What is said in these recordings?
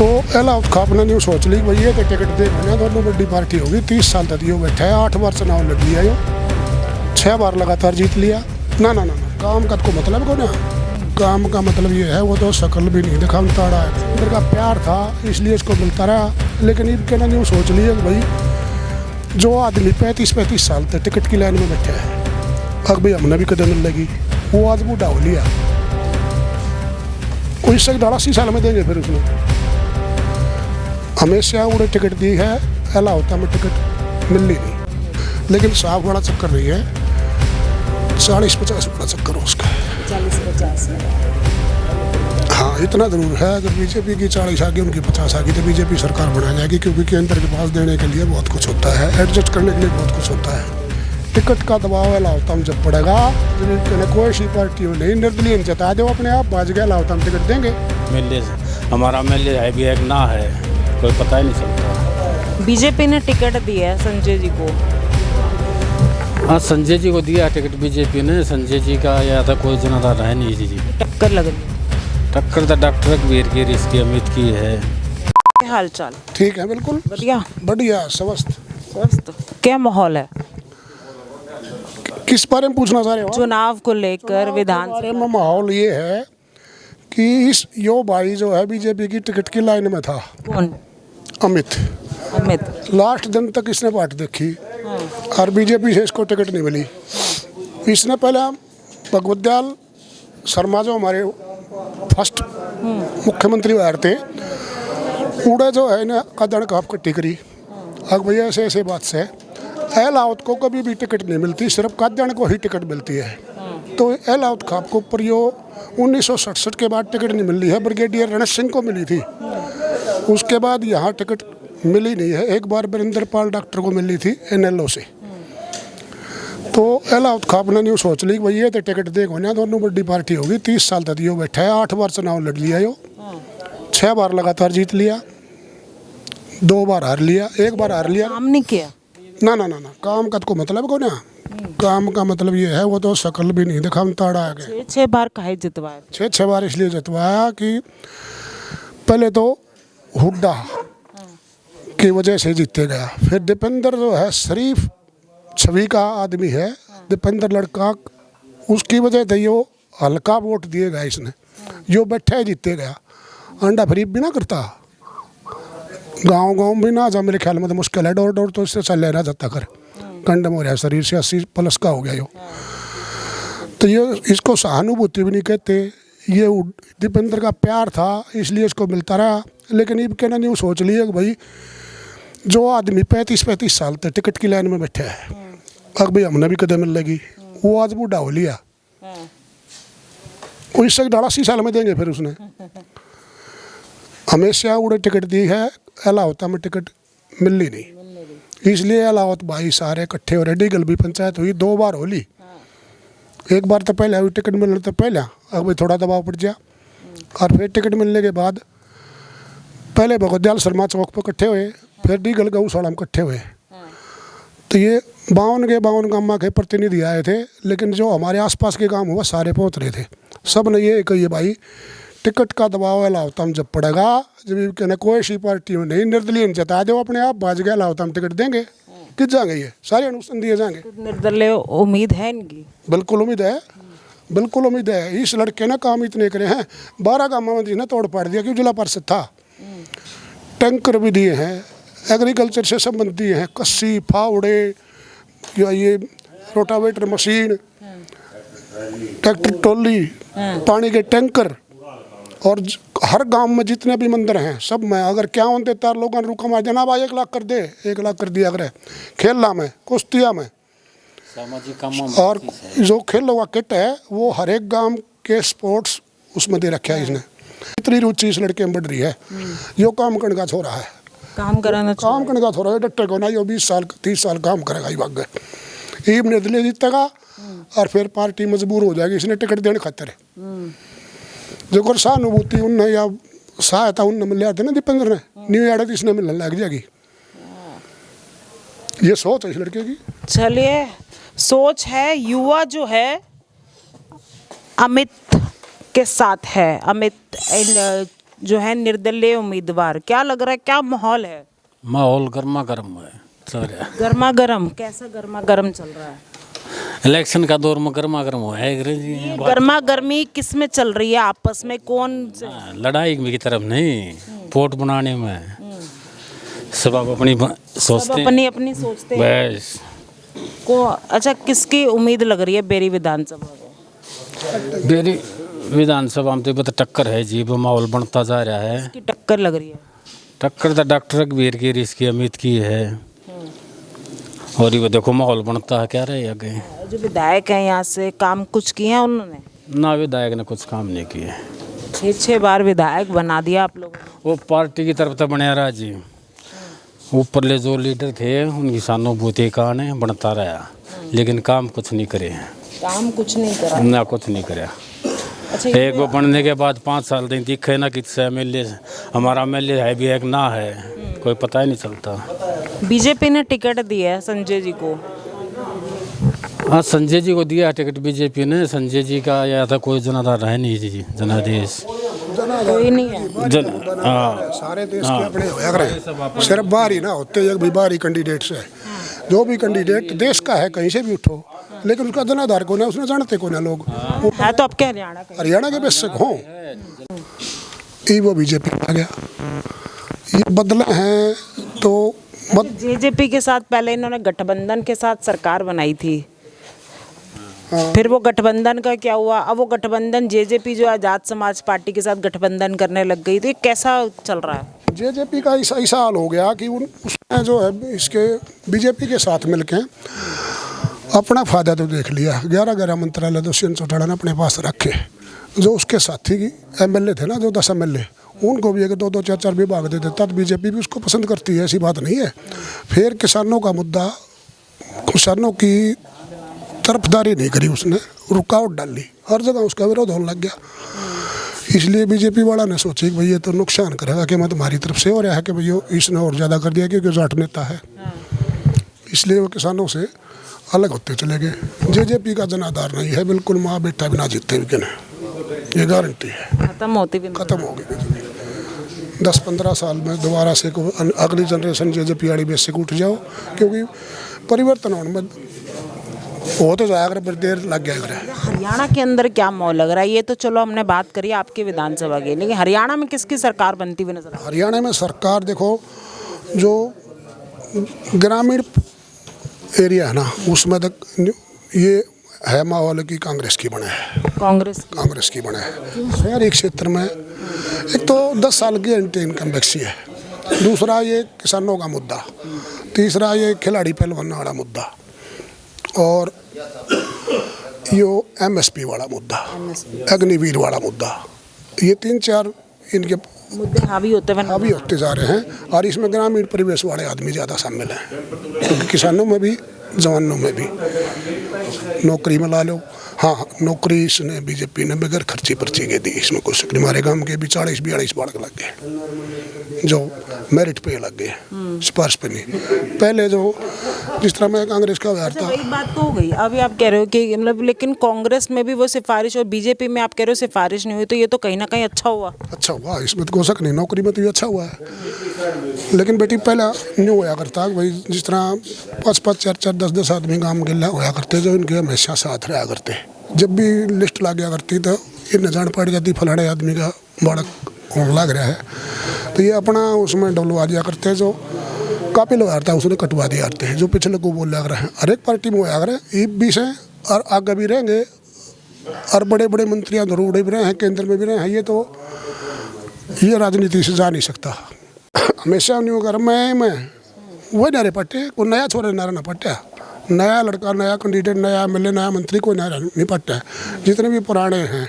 तो अलाउद खाप ने न्यू सोच ली भाई ये टिकट दे ना दोनों बड़ी पार्टी होगी। 30 साल तक यो बैठा है, 8 बार चुनाव लड़ लिया यो, 6 बार लगातार जीत लिया। ना ना ना ना काम का को मतलब को ना, काम का मतलब ये है वो तो शक्ल भी नहीं दिखाता रहा है, अंदर का प्यार था इसलिए इसको मिलता रहा। लेकिन इनके ना न्यू सोच ली भाई जो आदमी 35 साल तक टिकट की लाइन में बैठा है, अब भाई हमने भी कदम मिल लगी, वो आज बूढ़ा हो लिया, कोई से 80 साल में देंगे। फिर उसने हमेशा उड़े टिकट दी है, अला होता में टिकट मिल ही नहीं। लेकिन साफ बड़ा चक्कर नहीं है, 40-50 बड़ा चक्कर हो उसका, 40-50। हाँ इतना जरूर है। अगर बीजेपी की 40 आ गई, उनकी 50 आ गई तो बीजेपी सरकार बना जाएगी, क्योंकि केंद्र के पास देने के लिए बहुत कुछ होता है, एडजस्ट करने के लिए बहुत कुछ होता है। टिकट का दबाव अला होता में जब पड़ेगा, कोई सी पार्टी हो नहीं, निर्दलीय जता दो अपने आप, बाज गया अला होता में टिकट देंगे। हमारा एमएलए है भी, एक ना है, कोई पता ही नहीं चलता। बीजेपी ने टिकट दिया है संजय जी को। हाँ संजय जी को दिया टिकट बीजेपी ने, संजय जी का या था कोई जनाधार है नहीं जी। टक्कर लग रही है, टक्कर तो डॉक्टर कबीर की, इसकी अमित की है। क्या हाल चाल? ठीक है बिल्कुल बढ़िया बढ़िया स्वस्थ। क्या माहौल है किस बारे में पूछना चाह रहे हो? चुनाव को लेकर? विधान बारे में माहौल ये है कि इस यो भाई जो है बीजेपी की टिकट की लाइन में था। कौन? अमित। लास्ट दिन तक इसने बात देखी और बीजेपी से इसको टिकट नहीं मिली। इसने पहले भगवत दयाल शर्मा जो हमारे फर्स्ट मुख्यमंत्री हुए थे, उड़े जो है ना कदड़ काप कट्टी करी। अब भैया ऐसे ऐसे बात से अलाउद को कभी भी टिकट नहीं मिलती, सिर्फ कदड़ को ही टिकट मिलती है। तो अलाउद खाप को ऊपर यो 1967 के बाद टिकट नहीं मिली है, ब्रिगेडियर रणजीत सिंह को मिली थी, उसके बाद यहाँ टिकट मिली नहीं है। एक बार वीरेंद्र पाल डॉक्टर को मिली थी NLO से। तो अलाउद खाप ने न्यू सोच ली भाई ये तो टिकट देखो ना दोनों बड़ी पार्टी होगी। 30 साल तक यो बैठा है, 8 बार चुनाव लड़ लिया यो, 6 बार लगातार जीत लिया, 2 बार हार लिया, 1 बार हार लिया। काम नहीं किया? ना ना ना ना काम का को मतलब को ना, काम का मतलब ये है वो तो शक्ल भी नहीं दिखाता रहा है। 6 बार काहे जितवाया? 6 बार इसलिए जितवाया कि पहले तो हुड्डा की वजह से जीते गया, फिर दीपेंद्र जो है शरीफ छवि का आदमी है, दीपेंद्र लड़का, उसकी वजह से यो हल्का वोट दिए गया इसने, जो बैठा है जीते गया। अंडा फरीब भी ना करता, गांव भी ना जा, मेरे ख्याल में तो मुश्किल है, डोर तो इससे चल लेना जाता कर, कंडम हो रहा है शरीर से, 80+ का हो गया यो। तो ये इसको सहानुभूति भी नहीं कहते, ये दीपेंद्र का प्यार था इसलिए इसको मिलता रहा। लेकिन इनके ना न्यू सोच लिए कि भाई जो आदमी 35 साल तक टिकट की लाइन में बैठा है, अब भाई हमने भी कदम मिल लगी, वो आज बूढ़ा हो लिया, कोई से 80 साल में देंगे। फिर उसने हमेशा उड़े टिकट दी है, अला होता में टिकट मिल ही नहीं, इसलिए अलावत भाई सारे इकट्ठे हो रहे। डीगल भी पंचायत हुई 2 बार होली, एक बार तो पहले हुई टिकट मिलने तो पहले, अब भाई थोड़ा दबाव पड़ गया, और फिर टिकट मिलने के बाद पहले भगवत दयाल शर्मा चौक पर इकट्ठे हुए, फिर डीगल गौशाला में इकट्ठे हुए। तो ये 52 गाँव के प्रतिनिधि आए थे, लेकिन जो हमारे आसपास के गाँव हुआ सारे पहुँच रहे थे। सब ने ये कही भाई टिकट का दबाव अला होता में जब पड़ेगा, जब कहना कोई सी पार्टी हो नहीं, निर्दलीय जता दो अपने आप, बाज गया अला होता में टिकट देंगे, किस जाएंगे ये सारे अनुष्ठान दिए जाएंगे। निर्दलीय उम्मीद है इनकी? बिल्कुल उम्मीद है, बिल्कुल उम्मीद है। इस लड़के ने काम इतने करे हैं, 12 गाँव में जिन्हें तोड़ पाड़ दिया, क्योंकि जिला परिषद था, टैंकर भी दिए हैं, एग्रीकल्चर से संबंधित दिए हैं, कस्सी फावड़े या ये रोटावेटर मशीन, ट्रैक्टर ट्रॉली, पानी के टैंकर, और हर गांव में जितने भी मंदिर हैं सब में अगर क्या होते तार लोगों ने रुका मार देना, भाई 1 लाख कर दे, 1 लाख कर दिया करे, खेलना में, कुश्तिया में, और जो खेल हुआ किट है वो हर एक गांव के स्पोर्ट्स उसमें दे रखे है इसने। इतनी रुचि इस लड़के में बढ़ रही है, यो काम करने का छोरा है, काम करने का छोरा है, डट्टे को ना, यो 20 साल 30 साल काम करेगा, ये भाग गए, ये निर्दलीय जीतेगा और फिर पार्टी मजबूर हो जाएगी इसने टिकट देने खातिर। जो कर सहानुभूति उनने या सहायता उनने मिल जाते ना दीपेंद्र ने, न्यू एडत इसने मिलने लग जाएगी, ये सोच है इस लड़के की। चलिए सोच है, युवा जो है अमित के साथ है, अमित जो है निर्दलीय उम्मीदवार, क्या लग रहा है, क्या माहौल है? माहौल गर्मा गर्म है चल रहा है। गर्मा गर्म, कैसा गर्मा गर्म चल रहा है? इलेक्शन का दौर में गर्मा गर्म है अंग्रेजी ये गर्मा गर्मी किस में चल रही है, आपस में कौन से? लड़ाई की तरफ नहीं, वोट बनाने में सब आप अपनी सोचते सब हैं। अपनी अपनी सोचते हैं बस को। अच्छा, किसकी उम्मीद लग रही है बेरी विधानसभा में? मेरी विधानसभा में तो टक्कर है जी, वो माहौल बनता जा रहा है। की टक्कर लग रही है? टक्कर तो डॉक्टर रघुवीर की इसकी अमित की है, और ये देखो माहौल बनता है क्या रहे आगे। जो विधायक हैं यहाँ से, काम कुछ किए हैं उन्होंने? ना विधायक ने कुछ काम नहीं किए। 6 बार विधायक बना दिया आप लोगों ने। वो पार्टी की तरफ तो बने रहा जी, ऊपर ले जो लीडर थे उनकी सहानुभूति कारण है बनता रहा, लेकिन काम कुछ नहीं करे हैं। काम कुछ नहीं करा ना कुछ नहीं करे। अच्छा, एक वो बनने के बाद 5 साल दिन दिखे ना कि MLA हमारा MLA है भी एक ना है, कोई पता ही नहीं चलता। बीजेपी ने टिकट दिया है संजय जी को। हाँ, संजय जी को दिया टिकट बीजेपी ने। संजय जी का या था कोई जनाधार रहे नहीं जी, जनादेश कोई नहीं है। हाँ सारे देश के अपने होया करें, सिर्फ बाहर ही ना होते, एक भी बाहरी कैंडिडेट से जो भी कैंडिडेट देश का है कहीं से भी उठो, लेकिन उसका जनाधार कौन है उसने जानते कौन है लोग। है तो आपके हरियाणा का। हरियाणा के बेस से हो ये वो बीजेपी आ गया, ये बदला है तो जेजेपी के साथ पहले इन्होंने गठबंधन के साथ सरकार बनाई थी, फिर वो गठबंधन का क्या हुआ? अब वो गठबंधन जेजेपी जो आज़ाद समाज पार्टी के साथ गठबंधन करने लग गई, तो ये कैसा चल रहा है? जेजेपी का ऐसा हाल हो गया कि उसने जो है इसके बीजेपी के साथ मिलके अपना फायदा तो देख लिया। 11 मंत्रालय दुष्यंत चौटाला ने अपने पास रखे, जो उसके साथी MLA थे ना, जो 10 MLA, उनको भी 2-2, 4-4 विभाग दे देता तो बीजेपी भी उसको पसंद करती है, ऐसी बात नहीं है। फिर किसानों का मुद्दा, किसानों की तरफदारी नहीं करी उसने, रुकावट डाली, हर जगह उसका विरोध होने लग गया। इसलिए बीजेपी वाला ने सोची कि भाई ये तो नुकसान करेगा, कि मैं तुम्हारी तरफ से हो रहा है कि भाई इसने और ज़्यादा कर दिया क्योंकि जाट नेता है, इसलिए वो किसानों से अलग होते चले गए। जेजेपी का जनाधार नहीं है, बिल्कुल माँ बेटा बिना जीते भी नहीं, ये गारंटी है। खत्म होती भी खत्म हो गई। 10-15 साल में दोबारा से अगली जनरेशन जेजेपी वाली बेस से उठ जाओ, क्योंकि परिवर्तन होने में हो तो जाएगा, फिर देर लग गया। हरियाणा के अंदर क्या माहौल लग रहा है? ये तो चलो हमने बात करी आपके विधानसभा की, लेकिन हरियाणा में किसकी सरकार बनती हुई नजर आ रही है? हरियाणा में सरकार देखो, जो ग्रामीण एरिया है ना उसमें तक ये है माहौल की कांग्रेस की बने है, कांग्रेस की बने है। शहरी क्षेत्र में एक तो 10 साल की एंटी इनकम वैक्सी है, दूसरा ये किसानों का मुद्दा, तीसरा ये खिलाड़ी पहलवान वाला मुद्दा, और यो MSP वाला मुद्दा, अग्निवीर वाला मुद्दा, ये 3-4 इनके मुद्दे हावी होते जा रहे हैं। और इसमें ग्रामीण परिवेश वाले आदमी ज़्यादा शामिल हैं, क्योंकि किसानों में भी जवानों में भी नौकरी में ला लो। हाँ, नौकरी इसने बीजेपी ने बगैर खर्ची पर्ची के दी, इसमें कोई शक नहीं। हमारे गांव के भी 40-42 बाढ़ लग गए, जो मेरिट पे लग गए, सिफारिश पे नहीं। पहले जो जिस तरह में कांग्रेस का व्यवहार था, वही बात तो हो गई। अभी आप कह रहे हो कि मतलब, लेकिन कांग्रेस में भी वो सिफारिश और बीजेपी में आप कह रहे हो सिफारिश नहीं हुई, तो ये तो कहीं ना कहीं अच्छा हुआ। इसमें तो कोई शक नहीं, नौकरी में तो ये अच्छा हुआ है। लेकिन बेटी पहला न्यू होया करता भाई, जिस तरह 5-5, 4-4, 10-10 आदमी गाँव गिल्ला होया करते, जो इनके हमेशा साथ रहा करते। जब भी लिस्ट ला गया करती तो इन जान पड़ जाती फलाने आदमी का बाड़क होने लग रहा है, तो ये अपना उसमें डलवा दिया करते, जो काफी लोग आता है उसने कटवा दिया करते हैं, जो पिछले को बोल लग रहे हैं। हर एक पार्टी में होया करे, ये भी से और आगे भी रहेंगे, और बड़े बड़े मंत्रियाँ जरूर भी रहे हैं, केंद्र में भी रहे हैं। ये तो ये राजनीति से जा नहीं सकता। हमेशा नहीं होगा मैं वही नारे पट्टे, कोई नया छोरे नारा ना पट्टा, नया लड़का, नया कैंडिडेट, नया MLA, नया मंत्री कोई नया नहीं पट्टा है। जितने भी पुराने हैं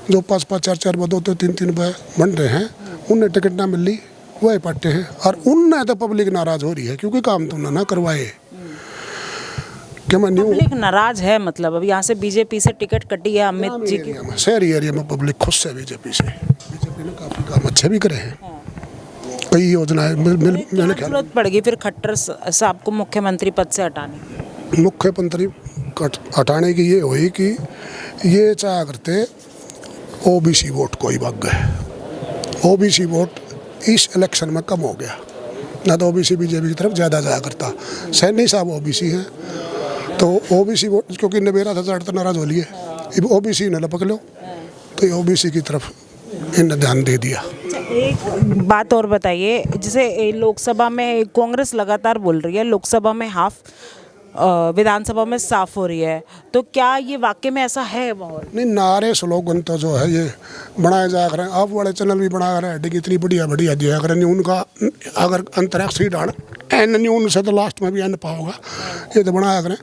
जो 5-5, 4-4 बदो तो 3-3 बन रहे हैं, उन्हें टिकट ना मिली, वही पट्टे हैं। और उनने तो पब्लिक नाराज हो रही है, क्योंकि काम तो ना करवाए। पब्लिक नाराज है, मतलब अब यहाँ से बीजेपी से टिकट कटी है अमित जी की। शहरी एरिया में पब्लिक खुश है बीजेपी से। बीजेपी ने काफ़ी काम अच्छे भी करे हैं, कई योजनाएं मैंने जरूरत पड़ गई फिर खट्टर साहब को मुख्यमंत्री पद से हटाने। मुख्यमंत्री हटाने की ये हुई कि ये चाह करते OBC वोट कोई भाग गए, ओबीसी वोट इस इलेक्शन में कम हो गया, ना तो ओबीसी बीजेपी की तरफ ज़्यादा जाया करता। सैनी साहब ओबीसी हैं, तो ओबीसी वोट क्योंकि नबेरा था तो नाराज हो लिए, अब ओबीसी ने लपक लो, तो ये ओबीसी की तरफ इन्हें ध्यान दे दिया। एक बात और बताइए, जैसे लोकसभा में कांग्रेस लगातार बोल रही है लोकसभा में हाफ, विधानसभा में साफ हो रही है, तो क्या ये वाकई में ऐसा है माहौल? नहीं, नारे स्लोगन तो जो है ये बनाए जा रहे हैं, आप वाले चैनल भी बना रहे हैं, इतनी बढ़िया बढ़िया दिया करें, उनका अगर अंतरिक्ष डाल एन नहीं उनसे तो लास्ट में भी एन पाओगा, ये तो बनाया करें,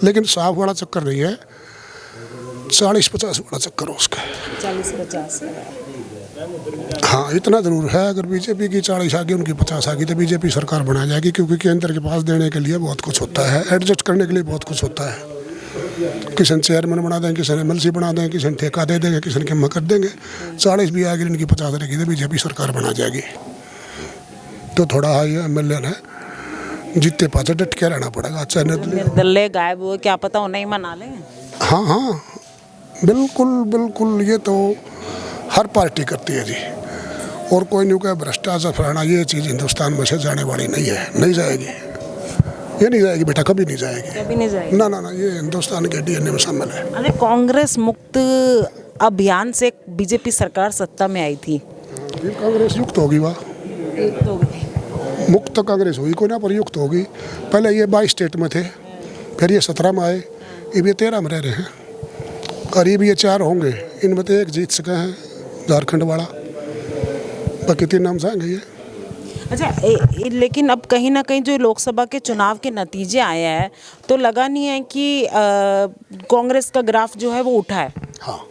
लेकिन साफ वाला चक्कर नहीं है, 40-50 वाला चक्कर हो उसका। 40-50 हाँ, इतना ज़रूर है, अगर बीजेपी की 40 आ गई, उनकी 50 आ गई, तो बीजेपी सरकार बना जाएगी, क्योंकि केंद्र के पास देने के लिए बहुत कुछ होता है, एडजस्ट करने के लिए बहुत कुछ होता है। किसी ने चेयरमैन बना देंगे, किसी ने एमएलसी बना देंगे, किसी ने ठेका दे देंगे, किसी ने कीमत कर देंगे। 40 भी आ गई, इनकी 50 रहेगी, तो बीजेपी सरकार बना जाएगी। तो थोड़ा ये एमएलए ने जीतते पाचे डट के रहना पड़ेगा। अच्छा, निर्दलीय गायब हुए, क्या पता उन्हें ही मना लें। हाँ हाँ, बिल्कुल बिल्कुल, ये तो हर पार्टी करती है जी, और कोई नहीं कहे भ्रष्टाचार फलाना, ये चीज़ हिंदुस्तान में से जाने वाली नहीं है, नहीं जाएगी, ये नहीं जाएगी बेटा, कभी नहीं जाएगी, कभी नहीं जाएगी। ना ना ना, ये हिंदुस्तान के डीएनए में शामिल है। अरे कांग्रेस मुक्त अभियान से बीजेपी सरकार सत्ता में आई थी, फिर कांग्रेस युक्त होगी, वाह, मुक्त कांग्रेस हुई कोई ना, पर युक्त होगी। पहले ये 22 स्टेट में थे, फिर ये 17 में आए, अब ये 13 में रह रहे हैं, करीब ये 4 होंगे, इनमें तो एक जीत सके हैं, झारखंड वाला, बाकी 3 नाम से आएंगे ये। अच्छा, लेकिन अब कहीं ना कहीं जो लोकसभा के चुनाव के नतीजे आए हैं, तो लगा नहीं है कि कांग्रेस का ग्राफ जो है वो उठा है? हाँ,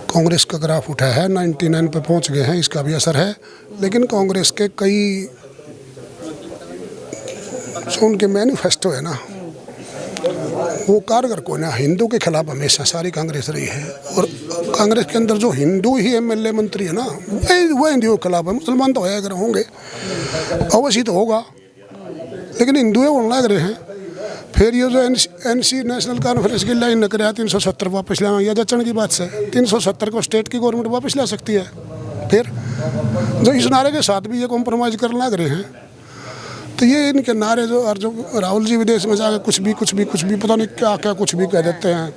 कांग्रेस का ग्राफ उठा है, 99 पे पहुंच गए हैं, इसका भी असर है। लेकिन कांग्रेस के कई जो उनके मैनिफेस्टो है ना, वो कारगर को ना, हिंदू के खिलाफ हमेशा सारी कांग्रेस रही है, और कांग्रेस के अंदर जो हिंदू ही एमएलए मंत्री है ना, वह हिंदुओं के खिलाफ है। मुसलमान तो है, अगर होंगे अवश्य तो होगा, लेकिन हिंदू होने लग रहे हैं। फिर ये जो एनसी नेशनल कॉन्फ्रेंस की लाइन न कराया, 370 वापस लाना, यह जचन की बात से 370 को स्टेट की गवर्नमेंट वापस ला सकती है। फिर जो इस नारे के साथ भी ये कॉम्प्रोमाइज़ करने लग रहे हैं, तो ये इनके नारे जो, और जो राहुल जी विदेश में जाकर कुछ भी पता नहीं क्या क्या कुछ भी कह देते हैं,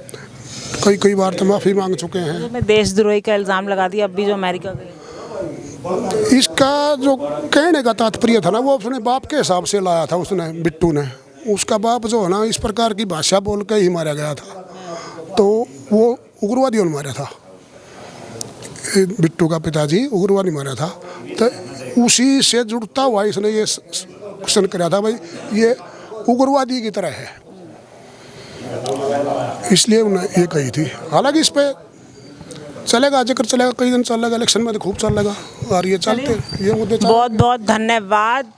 कई बार तो माफ़ी मांग चुके हैं। मैं देशद्रोही का इल्ज़ाम लगा दिया, अब भी जो अमेरिका गए। इसका जो कहने का तात्पर्य था ना, वो अपने बाप के हिसाब से लाया था उसने, बिट्टू ने। उसका बाप जो है ना, इस प्रकार की भाषा बोल के ही मारा गया था, तो वो उग्रवादियों ने मारा था, बिट्टू का पिताजी उग्रवादी मारा था, तो उसी से जुड़ता हुआ इसने ये क्वेश्चन कराया था, भाई ये उग्रवादी की तरह है, इसलिए उन्हें ये कही थी। हालांकि इस पे चलेगा, जिक्र चलेगा, कई दिन चलेगा, इलेक्शन में तो खूब चलेगा, और ये चलते ये मुद्दे। बहुत बहुत धन्यवाद।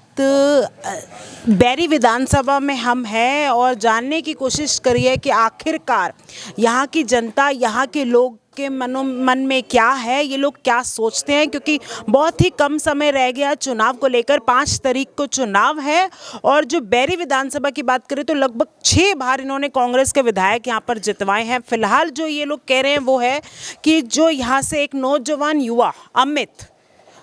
बैरी विधानसभा में हम हैं और जानने की कोशिश करिए कि आखिरकार यहाँ की जनता, यहाँ के लोग के मन में क्या है, ये लोग क्या सोचते हैं, क्योंकि बहुत ही कम समय रह गया चुनाव को लेकर। 5 तारीख को चुनाव है, और जो बैरी विधानसभा की बात करें तो लगभग 6 बार इन्होंने कांग्रेस के विधायक यहाँ पर जितवाए हैं। फिलहाल जो ये लोग कह रहे हैं वो है कि जो यहाँ से एक नौजवान युवा अमित,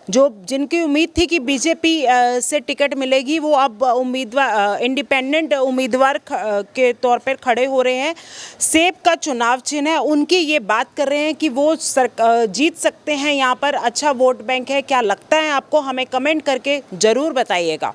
जो जिनकी उम्मीद थी कि बीजेपी से टिकट मिलेगी, वो अब उम्मीदवार, इंडिपेंडेंट उम्मीदवार के तौर पर खड़े हो रहे हैं। सेब का चुनाव चिन्ह है, उनकी ये बात कर रहे हैं कि वो जीत सकते हैं, यहाँ पर अच्छा वोट बैंक है। क्या लगता है आपको, हमें कमेंट करके ज़रूर बताइएगा।